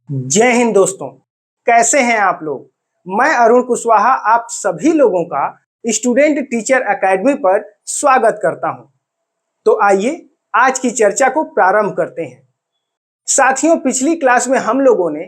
जय हिंद दोस्तों। कैसे हैं आप लोग। मैं अरुण कुशवाहा आप सभी लोगों का स्टूडेंट टीचर एकेडमी पर स्वागत करता हूं। तो आइए आज की चर्चा को प्रारंभ करते हैं। साथियों, पिछली क्लास में हम लोगों ने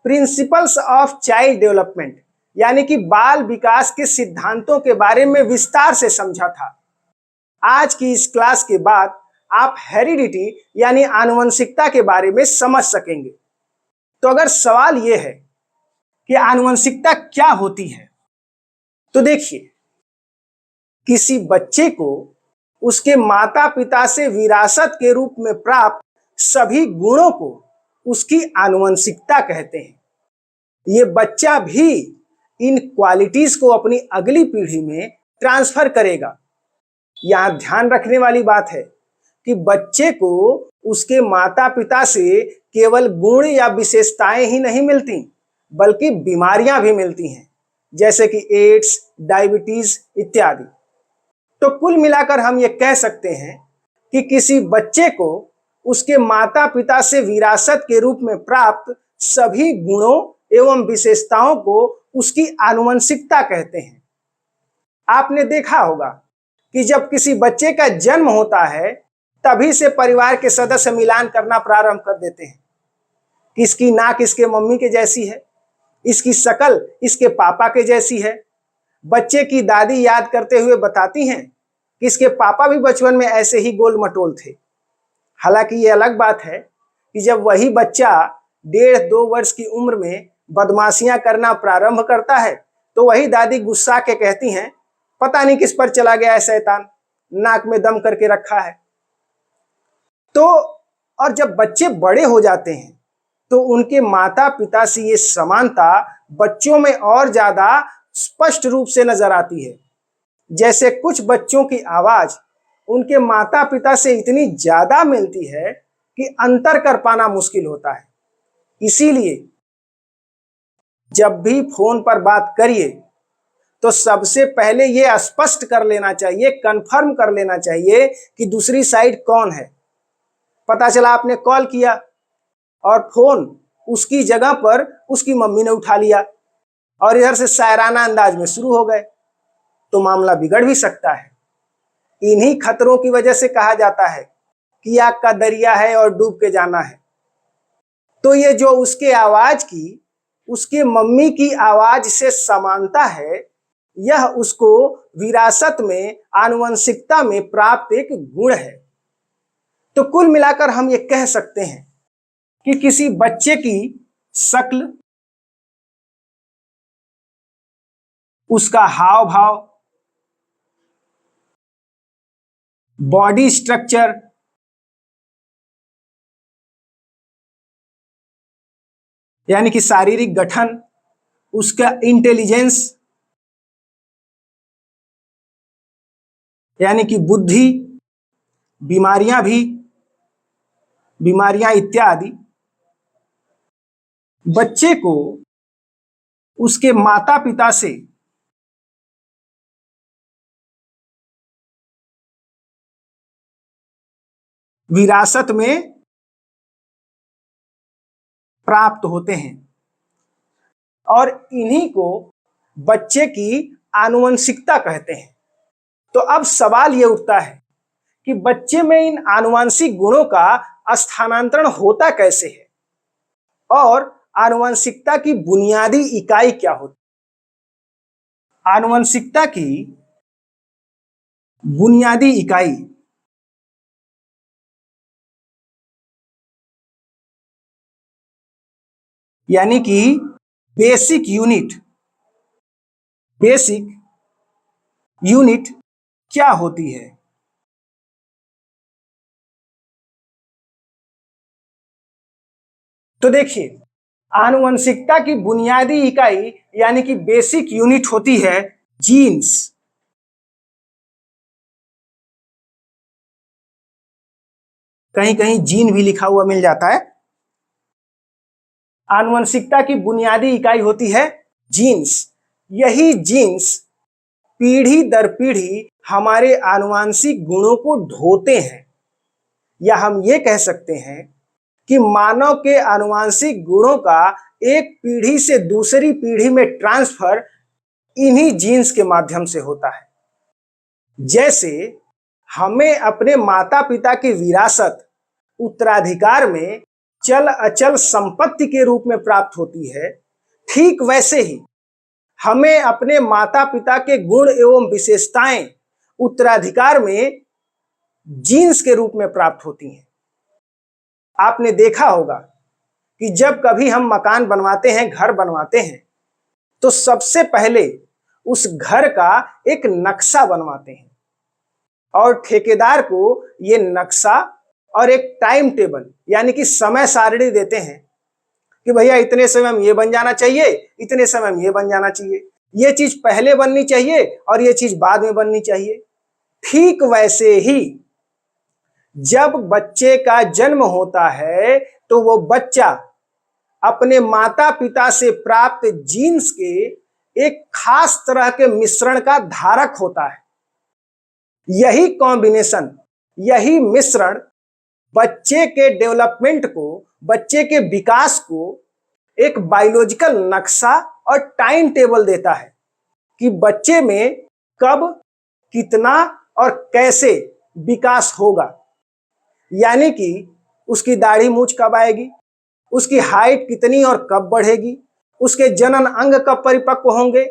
प्रिंसिपल्स ऑफ चाइल्ड डेवलपमेंट यानी कि बाल विकास के सिद्धांतों के बारे में विस्तार से समझा था। आज की इस क्लास के बाद आप हेरिडिटी यानी आनुवंशिकता के बारे में समझ सकेंगे। तो अगर सवाल यह है कि आनुवंशिकता क्या होती है, तो देखिए, किसी बच्चे को उसके माता पिता से विरासत के रूप में प्राप्त सभी गुणों को उसकी आनुवंशिकता कहते हैं। ये बच्चा भी इन क्वालिटीज को अपनी अगली पीढ़ी में ट्रांसफर करेगा। यहां ध्यान रखने वाली बात है कि बच्चे को उसके माता पिता से केवल गुण या विशेषताएं ही नहीं मिलती, बल्कि बीमारियां भी मिलती हैं, जैसे कि एड्स, डायबिटीज इत्यादि। तो कुल मिलाकर हम ये कह सकते हैं कि किसी बच्चे को उसके माता पिता से विरासत के रूप में प्राप्त सभी गुणों एवं विशेषताओं को उसकी आनुवंशिकता कहते हैं। आपने देखा होगा कि जब किसी बच्चे का जन्म होता है, तभी से परिवार के सदस्य मिलान करना प्रारंभ कर देते हैं। इसकी नाक इसके मम्मी के जैसी है, इसकी शक्ल इसके पापा के जैसी है। बच्चे की दादी याद करते हुए बताती हैं कि इसके पापा भी बचपन में ऐसे ही गोल मटोल थे। हालांकि ये अलग बात है कि जब वही बच्चा 1.5-2 वर्ष की उम्र में बदमाशियां करना प्रारंभ करता है, तो वही दादी गुस्सा के कहती हैं, पता नहीं किस पर चला गया है शैतान, नाक में दम करके रखा है। तो और जब बच्चे बड़े हो जाते हैं तो उनके माता पिता से ये समानता बच्चों में और ज्यादा स्पष्ट रूप से नजर आती है। जैसे कुछ बच्चों की आवाज उनके माता पिता से इतनी ज्यादा मिलती है कि अंतर कर पाना मुश्किल होता है। इसीलिए जब भी फोन पर बात करिए तो सबसे पहले यह स्पष्ट कर लेना चाहिए, कंफर्म कर लेना चाहिए कि दूसरी साइड कौन है। पता चला आपने कॉल किया और फोन उसकी जगह पर उसकी मम्मी ने उठा लिया और इधर से शायराना अंदाज में शुरू हो गए, तो मामला बिगड़ भी सकता है। इन्हीं खतरों की वजह से कहा जाता है कि आग का दरिया है और डूब के जाना है। तो ये जो उसके आवाज की उसके मम्मी की आवाज से समानता है, यह उसको विरासत में आनुवंशिकता में प्राप्त एक गुण है। तो कुल मिलाकर हम ये कह सकते हैं कि किसी बच्चे की शक्ल, उसका हाव भाव, बॉडी स्ट्रक्चर, यानी कि शारीरिक गठन, उसका इंटेलिजेंस यानी कि बुद्धि, बीमारियां इत्यादि बच्चे को उसके माता पिता से विरासत में प्राप्त होते हैं और इन्हीं को बच्चे की आनुवंशिकता कहते हैं। तो अब सवाल यह उठता है कि बच्चे में इन आनुवंशिक गुणों का स्थानांतरण होता कैसे है और आनुवंशिकता की बुनियादी इकाई क्या होती है। आनुवंशिकता की बुनियादी इकाई यानी कि बेसिक यूनिट क्या होती है। तो देखिए, आनुवंशिकता की बुनियादी इकाई यानी कि बेसिक यूनिट होती है जीन्स। कहीं कहीं जीन भी लिखा हुआ मिल जाता है। आनुवंशिकता की बुनियादी इकाई होती है जीन्स। यही जीन्स पीढ़ी दर पीढ़ी हमारे आनुवंशिक गुणों को ढोते हैं, या हम ये कह सकते हैं कि मानव के आनुवंशिक गुणों का एक पीढ़ी से दूसरी पीढ़ी में ट्रांसफर इन्हीं जीन्स के माध्यम से होता है। जैसे हमें अपने माता पिता की विरासत उत्तराधिकार में चल अचल संपत्ति के रूप में प्राप्त होती है, ठीक वैसे ही हमें अपने माता पिता के गुण एवं विशेषताएं उत्तराधिकार में जीन्स के रूप में प्राप्त होती हैं। आपने देखा होगा कि जब कभी हम मकान बनवाते हैं, घर बनवाते हैं, तो सबसे पहले उस घर का एक नक्शा बनवाते हैं और ठेकेदार को ये नक्शा और एक टाइम टेबल यानी कि समय सारणी देते हैं कि भैया इतने समय में ये बन जाना चाहिए, इतने समय में ये बन जाना चाहिए, ये चीज पहले बननी चाहिए और ये चीज बाद में बननी चाहिए। ठीक वैसे ही जब बच्चे का जन्म होता है तो वो बच्चा अपने माता पिता से प्राप्त जीन्स के एक खास तरह के मिश्रण का धारक होता है। यही कॉम्बिनेशन, यही मिश्रण बच्चे के डेवलपमेंट को, बच्चे के विकास को एक बायोलॉजिकल नक्शा और टाइम टेबल देता है कि बच्चे में कब, कितना और कैसे विकास होगा। यानी कि उसकी दाढ़ी मूंछ कब आएगी, उसकी हाइट कितनी और कब बढ़ेगी, उसके जनन अंग कब परिपक्व होंगे,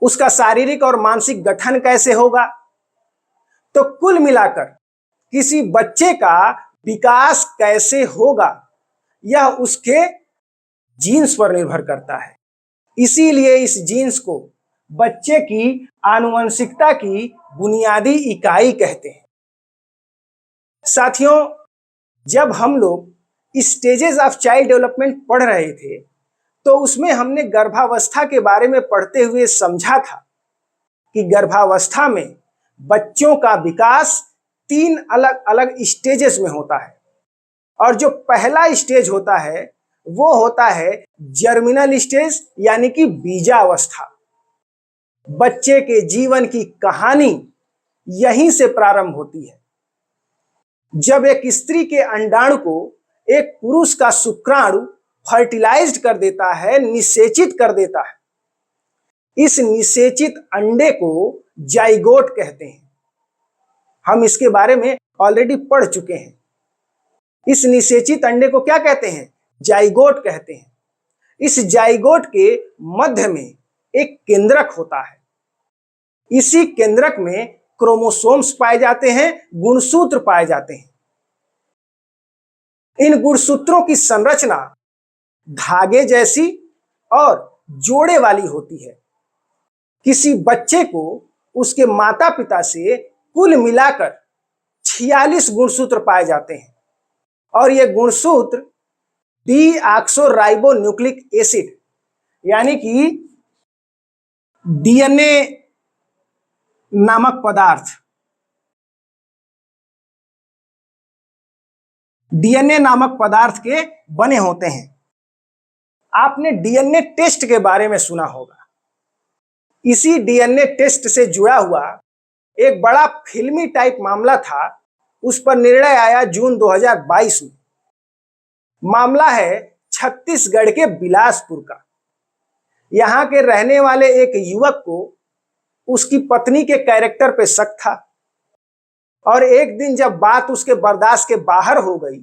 उसका शारीरिक और मानसिक गठन कैसे होगा। तो कुल मिलाकर किसी बच्चे का विकास कैसे होगा यह उसके जीन्स पर निर्भर करता है। इसीलिए इस जीन्स को बच्चे की आनुवंशिकता की बुनियादी इकाई कहते हैं। साथियों, जब हम लोग स्टेजेस ऑफ चाइल्ड डेवलपमेंट पढ़ रहे थे तो उसमें हमने गर्भावस्था के बारे में पढ़ते हुए समझा था कि गर्भावस्था में बच्चों का विकास 3 अलग अलग स्टेजेस में होता है और जो पहला स्टेज होता है वो होता है जर्मिनल स्टेज यानी कि बीजावस्था। बच्चे के जीवन की कहानी यहीं से प्रारंभ होती है। जब एक स्त्री के अंडाणु को एक पुरुष का शुक्राणु फर्टिलाइज्ड कर देता है, निषेचित कर देता है, इस निषेचित अंडे को जाइगोट कहते हैं। हम इसके बारे में ऑलरेडी पढ़ चुके हैं। इस निषेचित अंडे को क्या कहते हैं? जाइगोट कहते हैं। इस जाइगोट के मध्य में एक केंद्रक होता है। इसी केंद्रक में क्रोमोसोम्स पाए जाते हैं, गुणसूत्र पाए जाते हैं। इन गुणसूत्रों की संरचना धागे जैसी और जोड़े वाली होती है। किसी बच्चे को उसके माता पिता से कुल मिलाकर 46 गुणसूत्र पाए जाते हैं और ये गुणसूत्र डीऑक्सोराइबोन्यूक्लिक एसिड यानी कि डीएनए नामक पदार्थ, डीएनए नामक पदार्थ के बने होते हैं। आपने डीएनए टेस्ट के बारे में सुना होगा। इसी डीएनए टेस्ट से जुड़ा हुआ एक बड़ा फिल्मी टाइप मामला था, उस पर निर्णय आया जून 2022 में। मामला है छत्तीसगढ़ के बिलासपुर का। यहां के रहने वाले एक युवक को उसकी पत्नी के कैरेक्टर पे शक था और एक दिन जब बात उसके बर्दाश्त के बाहर हो गई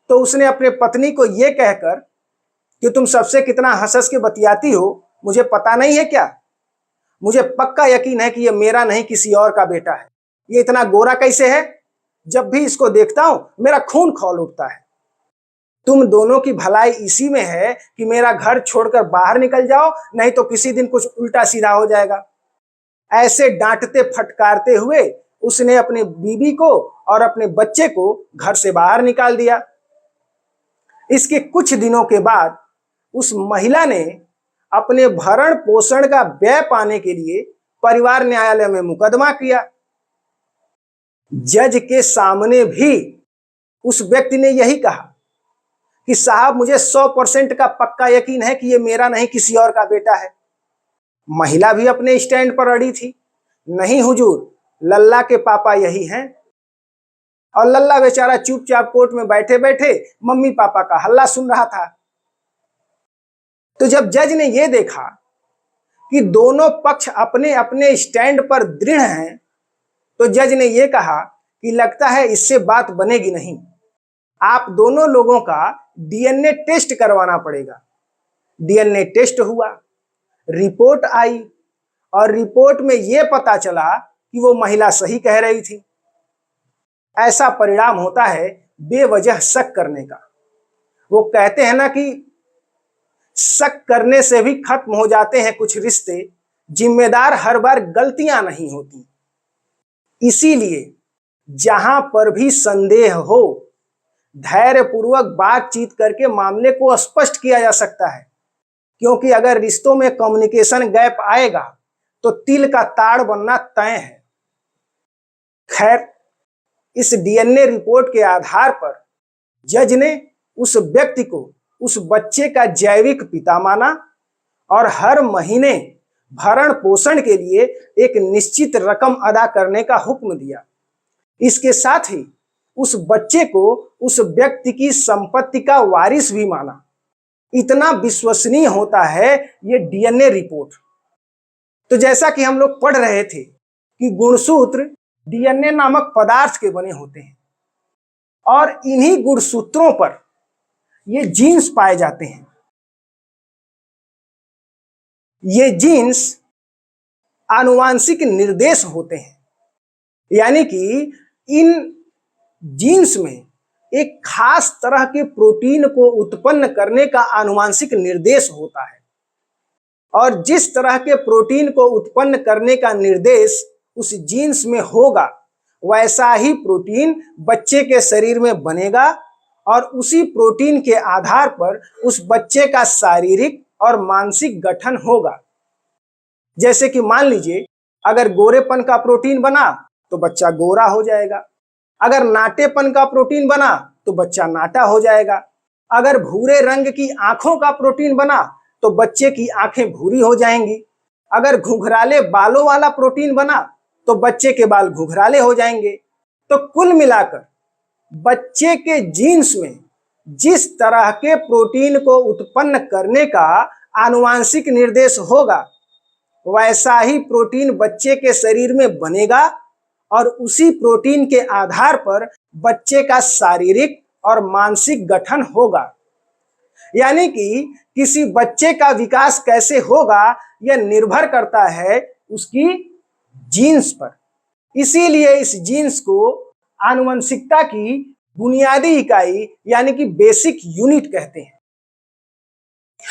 तो उसने अपने पत्नी को यह कहकर कि तुम सबसे कितना हंस हंस के बतियाती हो, मुझे पता नहीं है क्या? मुझे पक्का यकीन है कि यह मेरा नहीं किसी और का बेटा है। ये इतना गोरा कैसे है? जब भी इसको देखता हूं मेरा खून खौल उठता है। तुम दोनों की भलाई इसी में है कि मेरा घर छोड़कर बाहर निकल जाओ, नहीं तो किसी दिन कुछ उल्टा सीधा हो जाएगा। ऐसे डांटते फटकारते हुए उसने अपनी बीवी को और अपने बच्चे को घर से बाहर निकाल दिया। इसके कुछ दिनों के बाद उस महिला ने अपने भरण पोषण का व्यय पाने के लिए परिवार न्यायालय में मुकदमा किया। जज के सामने भी उस व्यक्ति ने यही कहा कि साहब मुझे 100% का पक्का यकीन है कि ये मेरा नहीं किसी और का बेटा है। महिला भी अपने स्टैंड पर अड़ी थी, नहीं हुजूर, लल्ला के पापा यही हैं। और लल्ला बेचारा चुपचाप कोर्ट में बैठे बैठे मम्मी पापा का हल्ला सुन रहा था। तो जब जज ने यह देखा कि दोनों पक्ष अपने अपने स्टैंड पर दृढ़ हैं, तो जज ने यह कहा कि लगता है इससे बात बनेगी नहीं, आप दोनों लोगों का डीएनए टेस्ट करवाना पड़ेगा। डीएनए टेस्ट हुआ, रिपोर्ट आई और रिपोर्ट में यह पता चला कि वो महिला सही कह रही थी। ऐसा परिणाम होता है बेवजह शक करने का। वो कहते हैं ना कि शक करने से भी खत्म हो जाते हैं कुछ रिश्ते, जिम्मेदार हर बार गलतियां नहीं होती। इसीलिए जहां पर भी संदेह हो, धैर्यपूर्वक बातचीत करके मामले को स्पष्ट किया जा सकता है, क्योंकि अगर रिश्तों में कम्युनिकेशन गैप आएगा तो तिल का ताड़ बनना तय है। खैर, इस डीएनए रिपोर्ट के आधार पर जज ने उस व्यक्ति को उस बच्चे का जैविक पिता माना और हर महीने भरण पोषण के लिए एक निश्चित रकम अदा करने का हुक्म दिया। इसके साथ ही उस बच्चे को उस व्यक्ति की संपत्ति का वारिस भी माना। इतना विश्वसनीय होता है ये डीएनए रिपोर्ट। तो जैसा कि हम लोग पढ़ रहे थे कि गुणसूत्र डीएनए नामक पदार्थ के बने होते हैं और इन्हीं गुणसूत्रों पर ये जीन्स पाए जाते हैं। ये जीन्स आनुवांशिक निर्देश होते हैं, यानी कि इन जीन्स में एक खास तरह के प्रोटीन को उत्पन्न करने का आनुवांशिक निर्देश होता है और जिस तरह के प्रोटीन को उत्पन्न करने का निर्देश उस जीन्स में होगा, वैसा ही प्रोटीन बच्चे के शरीर में बनेगा और उसी प्रोटीन के आधार पर उस बच्चे का शारीरिक और मानसिक गठन होगा। जैसे कि मान लीजिए, अगर गोरेपन का प्रोटीन बना तो बच्चा गोरा हो जाएगा, अगर नाटेपन का प्रोटीन बना तो बच्चा नाटा हो जाएगा, अगर भूरे रंग की आंखों का प्रोटीन बना तो बच्चे की आंखें भूरी हो जाएंगी, अगर घुघराले बालों वाला प्रोटीन बना तो बच्चे के बाल घुघराले हो जाएंगे। तो कुल मिलाकर बच्चे के जीन्स में जिस तरह के प्रोटीन को उत्पन्न करने का आनुवांशिक निर्देश होगा, वैसा ही प्रोटीन बच्चे के शरीर में बनेगा और उसी प्रोटीन के आधार पर बच्चे का शारीरिक और मानसिक गठन होगा। यानी कि किसी बच्चे का विकास कैसे होगा यह निर्भर करता है उसकी जीन्स पर। इसीलिए इस जीन्स को आनुवंशिकता की बुनियादी इकाई यानी कि बेसिक यूनिट कहते हैं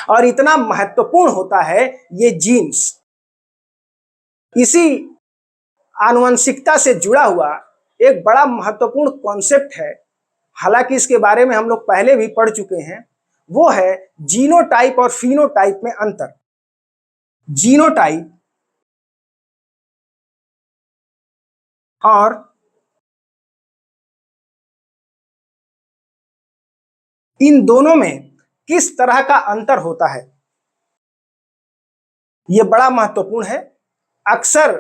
और इतना महत्वपूर्ण होता है ये जीन्स। इसी आनुवंशिकता से जुड़ा हुआ एक बड़ा महत्वपूर्ण कॉन्सेप्ट है, हालांकि इसके बारे में हम लोग पहले भी पढ़ चुके हैं, वो है जीनोटाइप और फिनोटाइप में अंतर। जीनोटाइप और इन दोनों में किस तरह का अंतर होता है, यह बड़ा महत्वपूर्ण है। अक्सर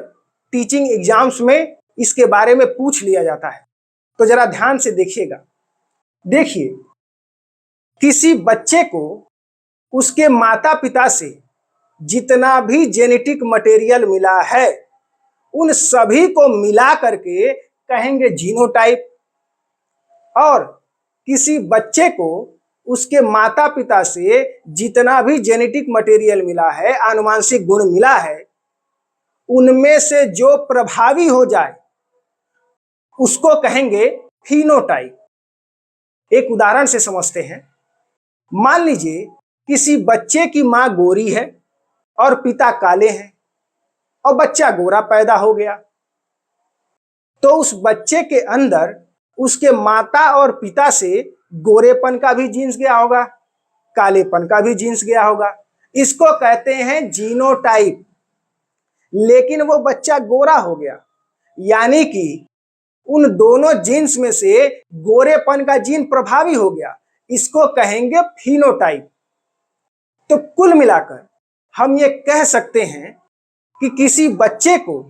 टीचिंग एग्जाम्स में इसके बारे में पूछ लिया जाता है, तो जरा ध्यान से देखिएगा। देखिए, किसी बच्चे को उसके माता पिता से जितना भी जेनेटिक मटेरियल मिला है उन सभी को मिला करके कहेंगे जीनोटाइप, और किसी बच्चे को उसके माता पिता से जितना भी जेनेटिक मटेरियल मिला है, आनुवांशिक गुण मिला है, उनमें से जो प्रभावी हो जाए उसको कहेंगे फिनोटाइप। एक उदाहरण से समझते हैं। मान लीजिए किसी बच्चे की मां गोरी है और पिता काले हैं और बच्चा गोरा पैदा हो गया, तो उस बच्चे के अंदर उसके माता और पिता से गोरेपन का भी जीन्स गया होगा, कालेपन का भी जीन्स गया होगा। इसको कहते हैं जीनोटाइप। लेकिन वो बच्चा गोरा हो गया, यानी कि उन दोनों जीन्स में से गोरेपन का जीन प्रभावी हो गया, इसको कहेंगे फिनोटाइप। तो कुल मिलाकर हम ये कह सकते हैं कि किसी बच्चे को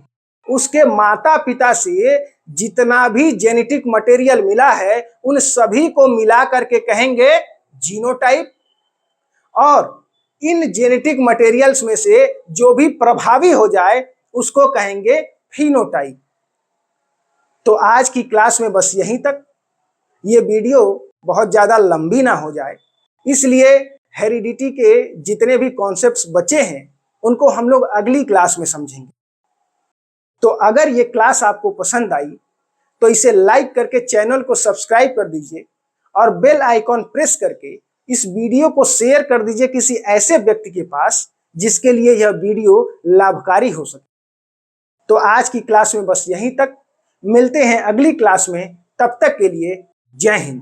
उसके माता पिता से जितना भी जेनेटिक मटेरियल मिला है उन सभी को मिला करके कहेंगे जीनोटाइप, और इन जेनेटिक मटेरियल्स में से जो भी प्रभावी हो जाए उसको कहेंगे फिनोटाइप। तो आज की क्लास में बस यहीं तक। ये वीडियो बहुत ज़्यादा लंबी ना हो जाए, इसलिए हेरिडिटी के जितने भी कॉन्सेप्ट्स बचे हैं उनको हम लोग अगली क्लास में समझेंगे। तो अगर ये क्लास आपको पसंद आई तो इसे लाइक करके चैनल को सब्सक्राइब कर दीजिए और बेल आइकॉन प्रेस करके इस वीडियो को शेयर कर दीजिए किसी ऐसे व्यक्ति के पास जिसके लिए यह वीडियो लाभकारी हो सके। तो आज की क्लास में बस यहीं तक। मिलते हैं अगली क्लास में, तब तक के लिए जय हिंद।